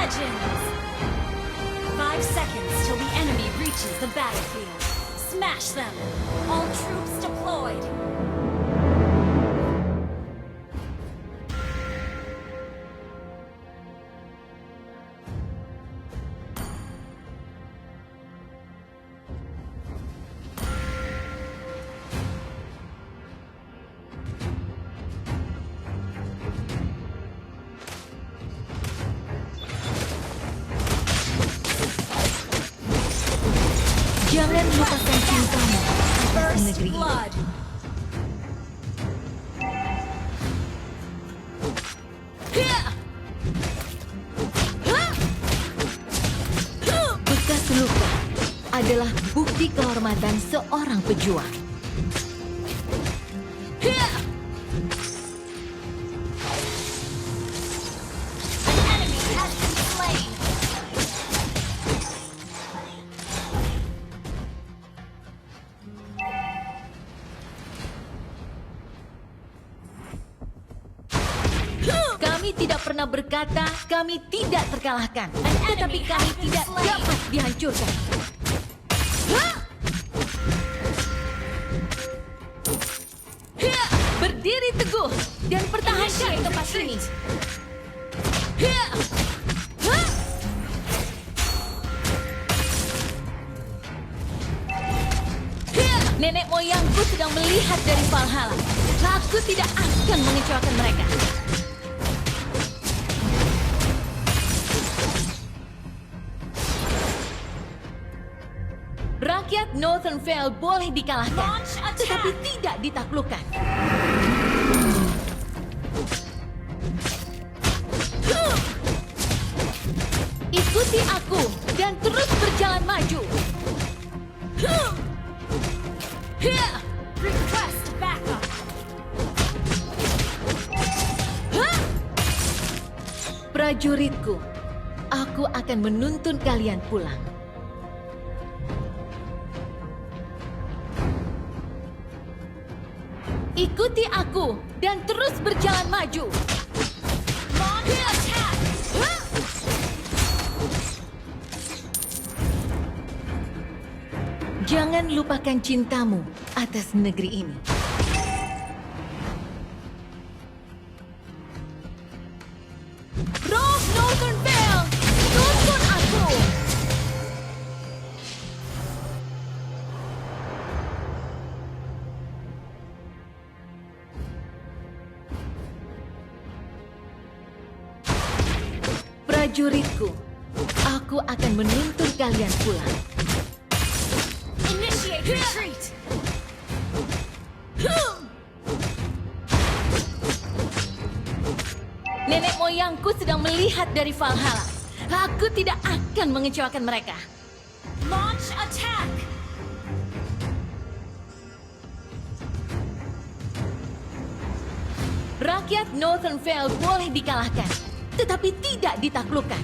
legends! 5 seconds till the enemy reaches the battlefield. Smash them! All troops deployed! Jangan lupakan cintamu atas First negeri ini. blood! Bekas luka adalah bukti kehormatan seorang pejuang. An enemy has been slain! Kami tidak pernah berkata kami tidak terkalahkan, tetapi kami tidak dapat dihancurkan. Berdiri teguh dan pertahankan tempat ini. Nenek moyangku sedang melihat dari Valhalla. Aku tidak akan mengecewakan mereka. Rakyat Northern Vale boleh dikalahkan, Launch attack! tetapi tidak ditaklukkan. Ikuti aku dan terus berjalan maju. Request backup! Prajuritku, aku akan menuntun kalian pulang. Ikuti aku dan terus berjalan maju. Launch attack! Jangan lupakan cintamu atas negeri ini. Rogue Northern Vale, tuntun aku! Prajuritku, aku akan menuntun kalian pulang. Initiate retreat! Nenek moyangku sedang melihat dari Valhalla. Aku tidak akan mengecewakan mereka. Launch attack! Rakyat Northern Vale boleh dikalahkan, tetapi tidak ditaklukkan.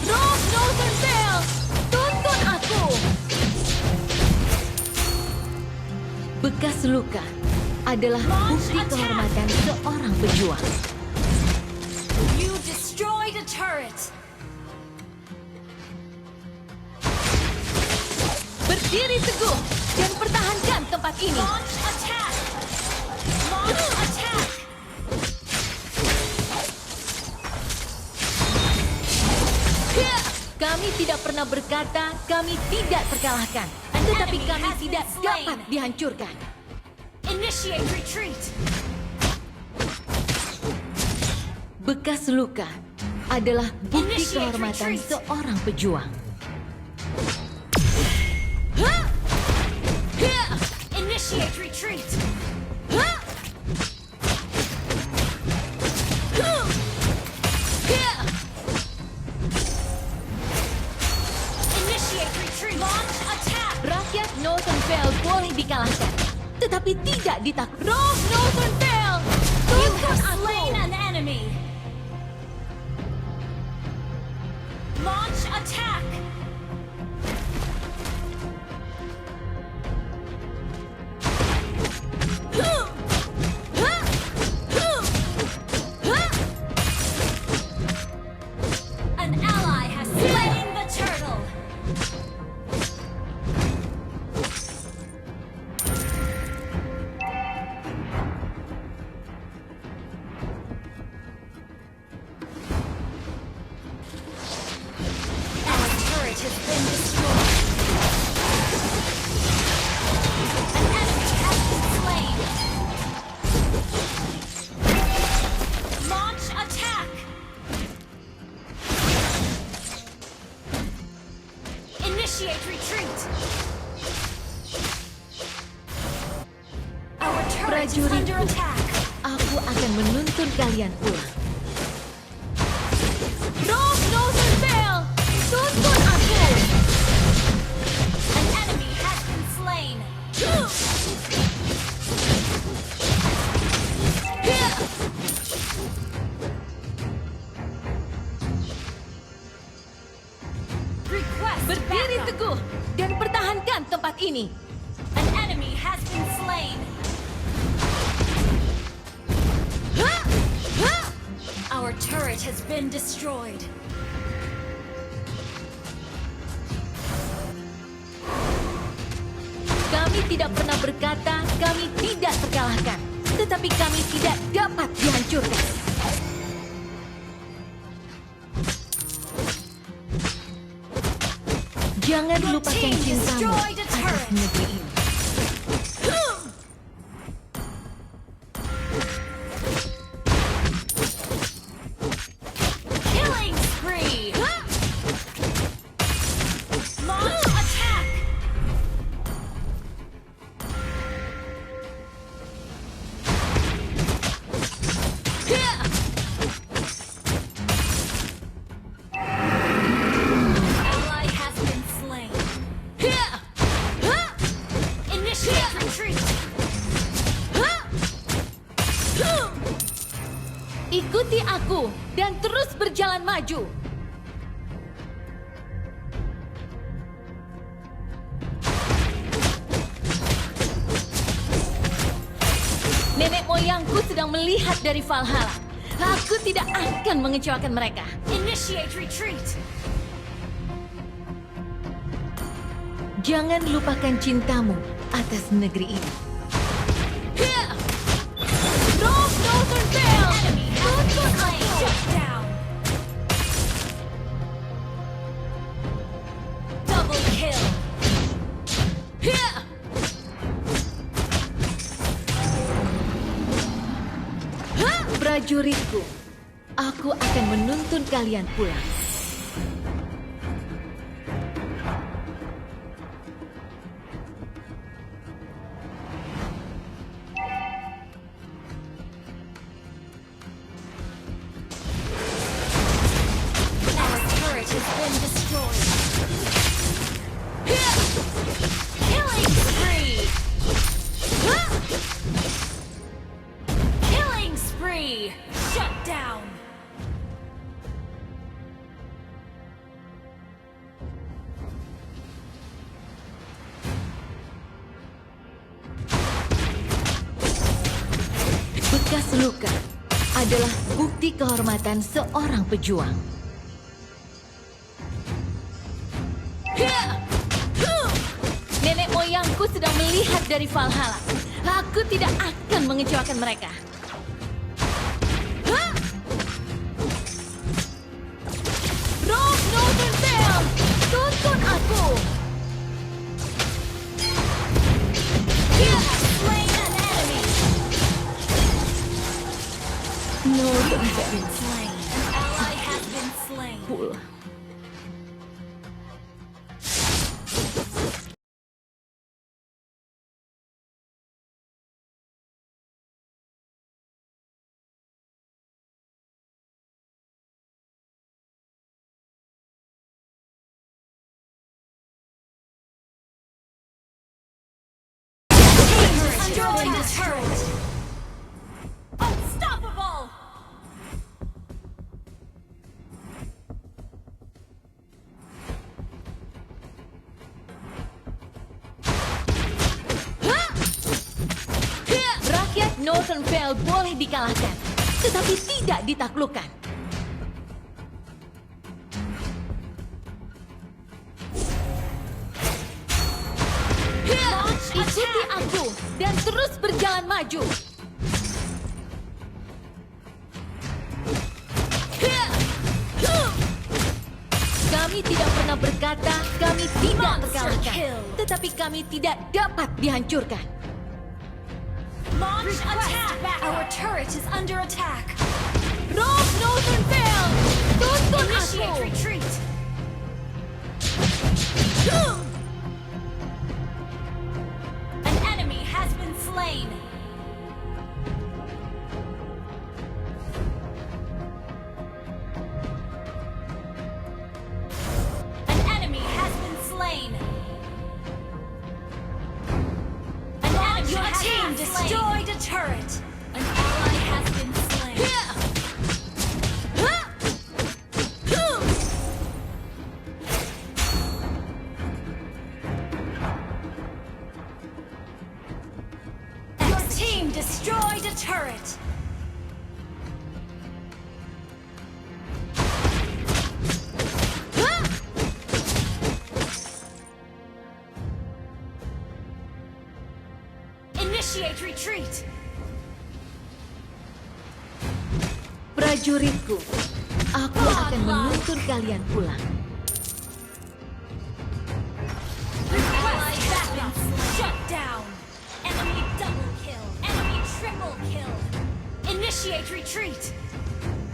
Rogue Northern Vale, tuntun aku! Bekas luka adalah bukti kehormatan seorang pejuang. You destroyed a turret! Berdiri teguh dan pertahankan tempat ini. Launch attack! Launch attack! Kami tidak pernah berkata kami tidak terkalahkan, tetapi kami tidak dapat dihancurkan. Initiate retreat! Bekas luka adalah bukti Initiate kehormatan retreat. seorang pejuang. Initiate retreat! Initiate retreat! Launch attack! Rakyat Northern Vale boleh dikalahkan, tetapi tidak ditaklukkan. Rogue Northern Vale, You tuntun have aku! slain an enemy! Launch attack! Initiate retreat. Our turret is Prajuritku. under attack. Aku akan menuntun kalian pulang. Rose Northern Vale, tuntun aku. An enemy has been slain. Request Berdiri backup. teguh dan pertahankan tempat ini. An enemy has been slain. Our turret has been destroyed. Kami tidak pernah berkata kami tidak terkalahkan, tetapi kami tidak dapat dihancurkan. Jangan Your lupakan team cintamu destroyed a atas turret. negeri ini. Killing spree. Launch attack. Ally has been slain. Initiate retreat. Ikuti aku dan terus berjalan maju. Nenek moyangku sedang melihat dari Valhalla. Aku tidak akan mengecewakan mereka. Initiate retreat. Jangan lupakan cintamu atas negeri ini. Rose Northern Vale, Enemy has been slain. Shut down. Double kill. Prajuritku, aku akan menuntun kalian pulang. Our turret has been destroyed. Killing spree. Killing spree. Shut down. Bekas luka adalah bukti kehormatan seorang pejuang. Nenek moyangku sedang melihat dari Valhalla. Aku tidak akan mengecewakan mereka. Rose Northern Vale, tuntun aku. You have slain an enemy. Northern Has Vale been slain. An ally has been slain. pulang. Destroying the turret. Unstoppable. Rakyat Northern Vale boleh dikalahkan, tetapi tidak ditaklukkan. Ikuti aku dan terus berjalan maju. Kami tidak pernah berkata kami tidak Monster terkalahkan, kill. tetapi kami tidak dapat dihancurkan. Launch attack. Our turret is under attack. Rose Northern Vale, tuntun Initiate aku. retreat. turret! Hah! Initiate retreat! Prajuritku, aku akan menuntun kalian pulang. Request backup! Shut down! Enemy double kill! Enemy triple kill! Initiate retreat!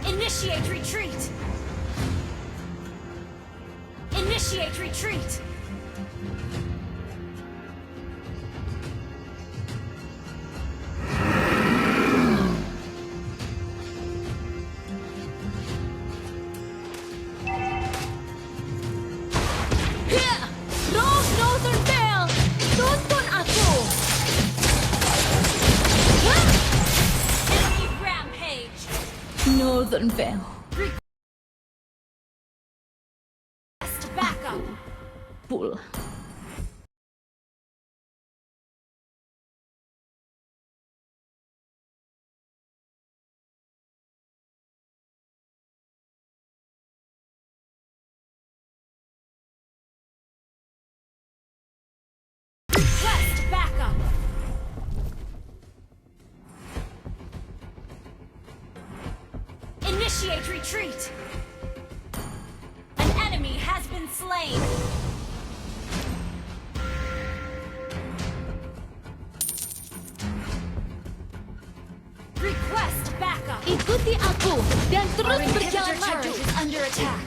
Initiate retreat! Initiate retreat! Hia! Rose Northern Vale, tuntun aku! Hah! Enemy rampage! Northern Vale. Request backup! Pulang. Request backup! Initiate retreat! An enemy has been slain! Request backup! Ikuti aku dan Our terus inhibitor berjalan maju. turret is under attack.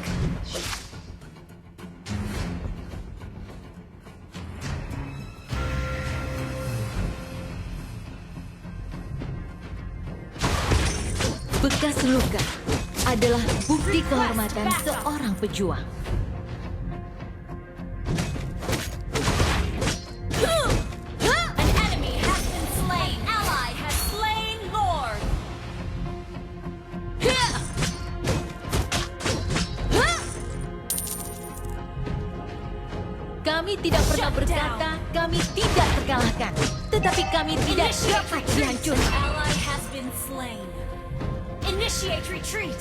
Bekas luka adalah bukti kehormatan seorang pejuang. An enemy has been slain. Ally has slain Lord. Kami tidak pernah berkata kami tidak terkalahkan, tetapi kami tidak dapat dihancurkan. Ally has been slain. Initiate retreat.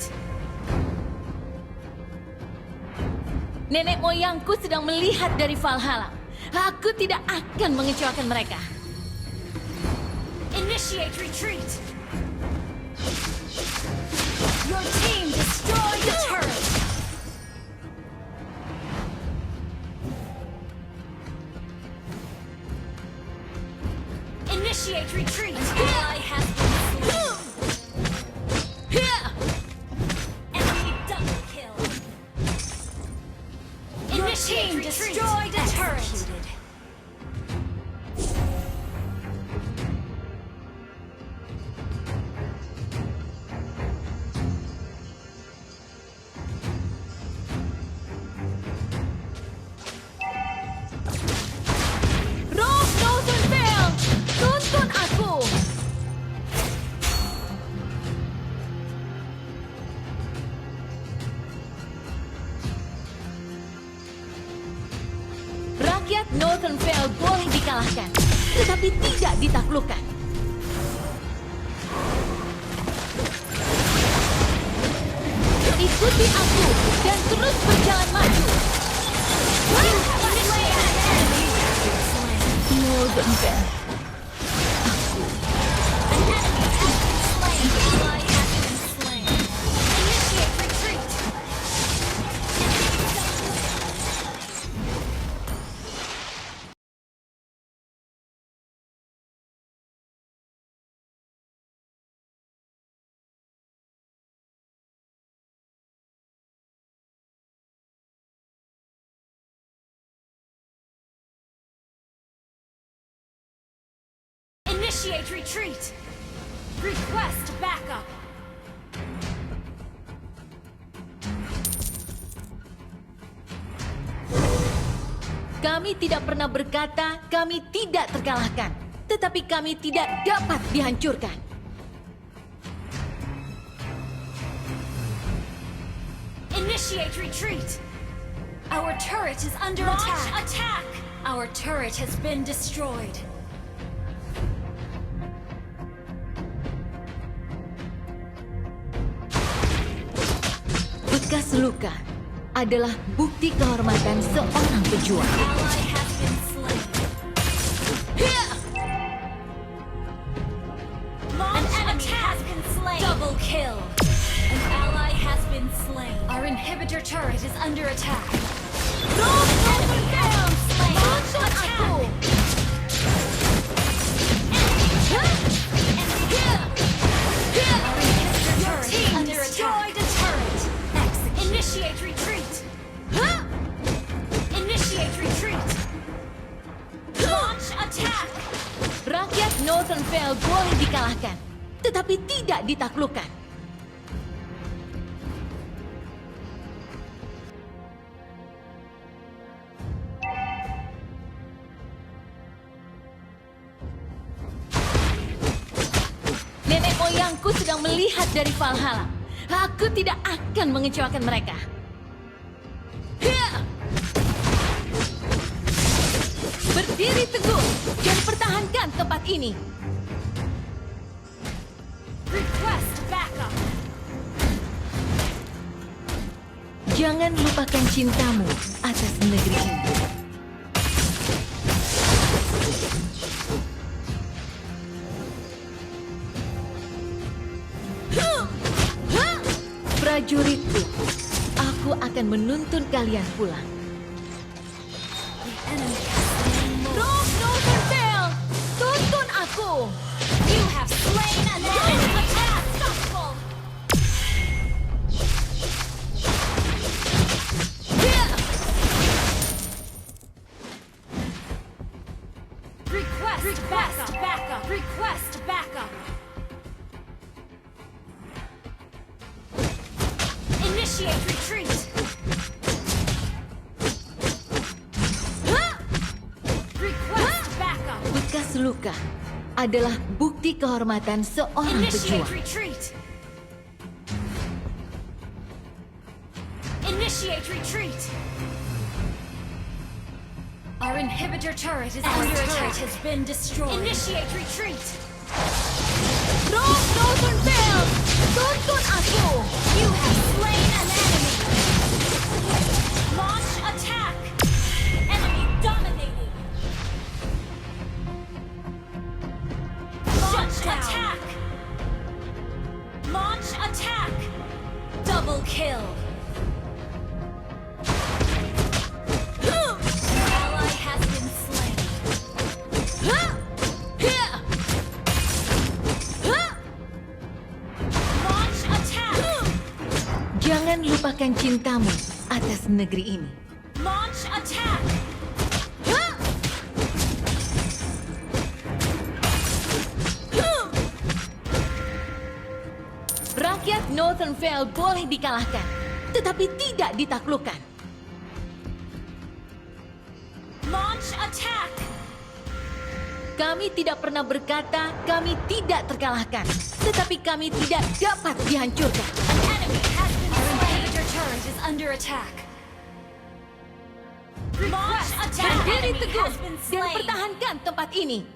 Nenek moyangku sedang melihat dari Valhalla. Aku tidak akan mengecewakan mereka. Initiate retreat. Your team destroyed the turret. Initiate retreat. Ally has been slain. Enemy double kill. Your team destroyed a turret. Rose Northern Vale, tuntun aku. Rakyat Northern Vale boleh dikalahkan, tetapi tidak ditaklukkan. Ikuti aku dan terus berjalan maju. Northern Vale. Initiate retreat. Request backup. Kami tidak pernah berkata kami tidak terkalahkan, tetapi kami tidak dapat dihancurkan. Initiate retreat. Our turret is under attack. Our turret has been destroyed. Bekas luka adalah bukti kehormatan seorang pejuang. Ally has been slain. An enemy has been slain. Double kill. An ally has been slain. Our inhibitor turret is under attack. An enemy has been slain. Launch attack. Your team destroyed a turret. Initiate retreat. Initiate retreat. Launch attack. Rakyat Northern Vale boleh dikalahkan, tetapi tidak ditaklukkan. Nenek moyangku sedang melihat dari Valhalla. Aku tidak akan mengecewakan mereka. Berdiri teguh dan pertahankan tempat ini. Request backup. Jangan lupakan cintamu atas negeri ini. Prajuritku, aku akan menuntun kalian pulang. The enemy has slain more. Rob Northern Vale, tuntun aku. You have slain an enemy. Attack. Unstoppable. Request backup. Request backup. Initiate retreat. Request backup. Bekas luka adalah bukti kehormatan seorang Initiate pejuang. retreat. Initiate retreat. Our inhibitor turret is under attack. Has been destroyed. Initiate retreat. Rob Northern Vale, tuntun aku. You have slain an enemy. Launch attack. Enemy dominated. Launch attack. Launch attack. Double kill. Ally has been slain. Launch attack. Jangan lupakan cintamu atas negeri ini. Launch attack. Rakyat Northern Vale boleh dikalahkan, tetapi tidak ditaklukkan. Launch attack. Kami tidak pernah berkata kami tidak terkalahkan, tetapi kami tidak dapat dihancurkan. Enemy has been slain. Our inhibitor turret is under attack. Launch attack. Berdiri Enemy teguh has been dan slain. pertahankan tempat ini.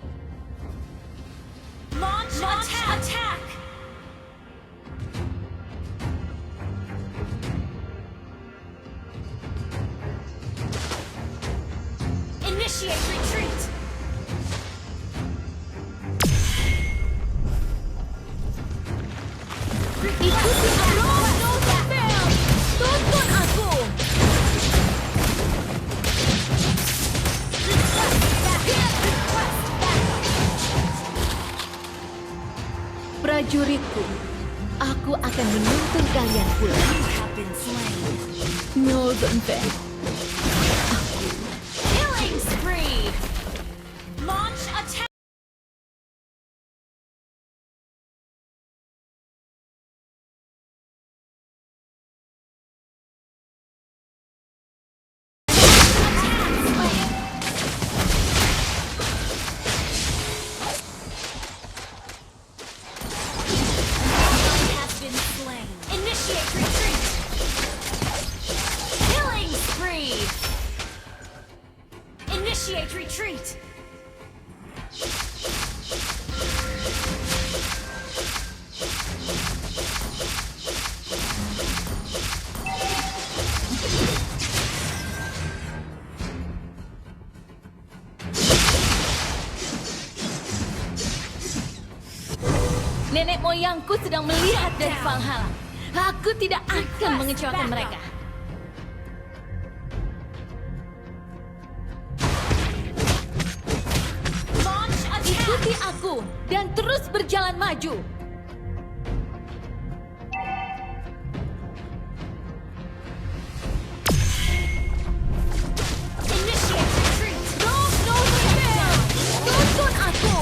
Launch attack. Initiate retreat. Ikuti Rob Northern Vale, tuntun aku. Prajuritku, aku akan menuntun kalian pulang. You have been slain. Northern Vale. Killing spree. Launch attack. Has been slain. Initiate retreat. Killing spree. Initiate retreat. Nenek moyangku sedang melihat dari Valhalla. Aku tidak akan mengecewakan mereka. Ikuti aku dan terus berjalan maju. Tuntun aku.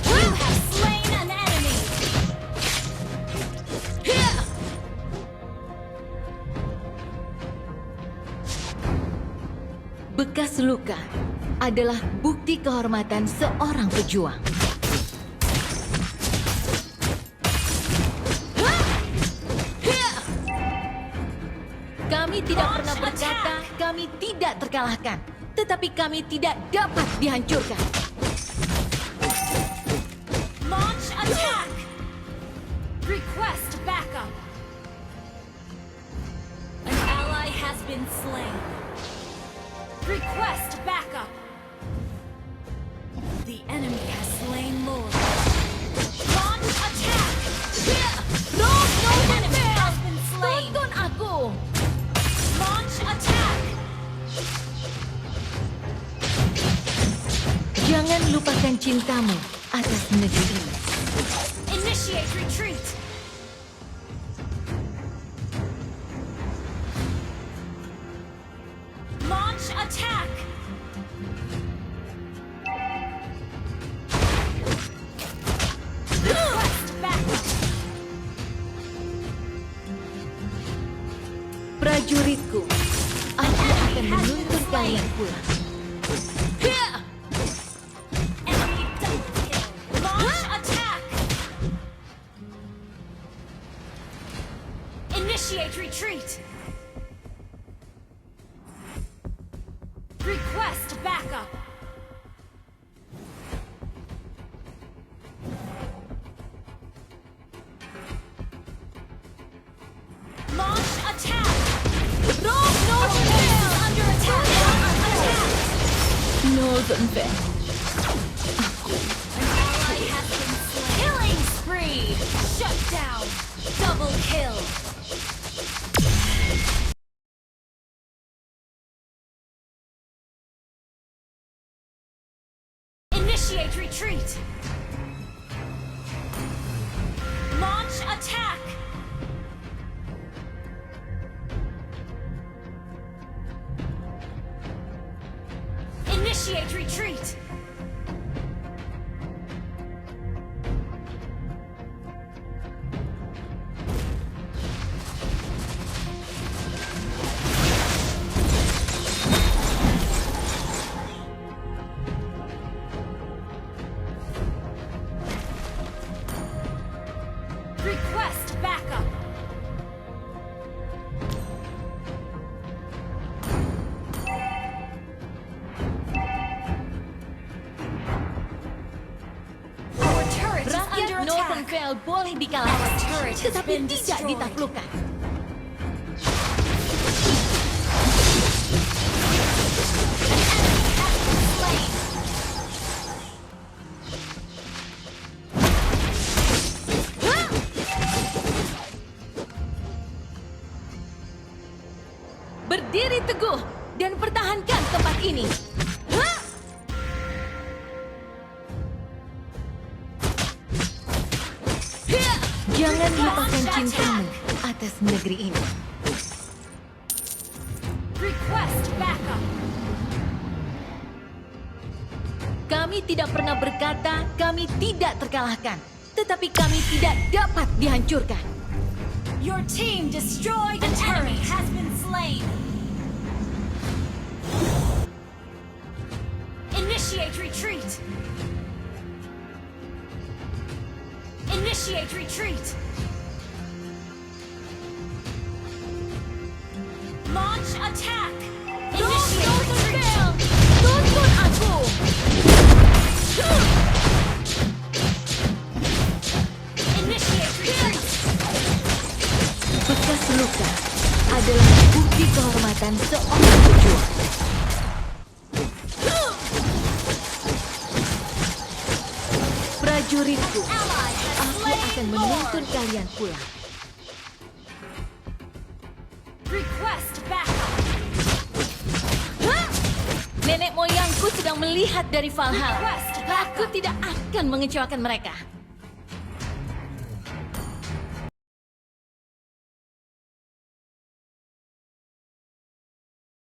You have slain an enemy. Bekas luka adalah bukti kehormatan seorang pejuang. Kami tidak pernah berkata kami tidak terkalahkan, tetapi kami tidak dapat dihancurkan. Launch attack. Request backup. An ally has been slain. Request backup. The enemy has slain Lord. Launch attack. Enemy has been slain. Tuntun aku. Launch attack. Jangan lupakan cintamu atas negeri ini. Initiate retreat. Launch attack. Request backup. Prajuritku, aku akan menuntun kalian pulang. Enemy double kill. Launch attack. Initiate retreat. Request backup. Launch attack. Our base is under attack. Northern Bell. An ally has been slain. Killing spree. Shut down. Double kill. Initiate retreat. Launch attack. Initiate retreat. Request backup. Our turret is Rakyat under Northern attack. Vale boleh Our dikalahkan, turret has tetapi been tidak destroyed. ditaklukkan. Slain. Berdiri teguh dan pertahankan tempat ini. Hah? Jangan lupakan cintamu atas negeri ini. Request backup. Kami tidak pernah berkata kami tidak terkalahkan, tetapi kami tidak dapat dihancurkan. Your team destroyed an enemy has been slain. Initiate retreat. Initiate retreat. Launch attack. Initiate retreat. Tuntun aku. Initiate retreat. Bekas luka adalah bukti kehormatan seorang pejuang. Prajuritku, Ally has aku slain akan Lord. menuntun kalian pulang. Request backup. Hah? Nenek moyangku sedang melihat dari Valhalla. Request backup. Aku tidak akan mengecewakan mereka.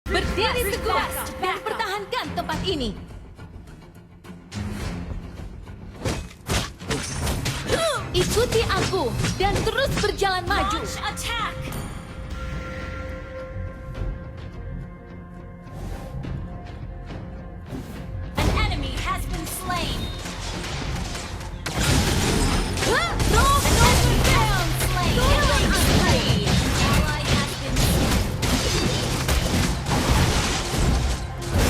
Berdiri teguh dan pertahankan tempat ini. Ikuti aku dan terus berjalan maju. Launch attack. An enemy has been slain. Hah? Down slain. Killing spree. Ally has been slain.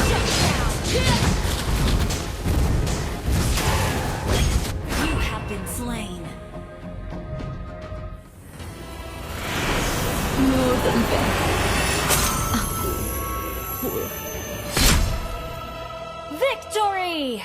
Shut down. You have been slain. Victory!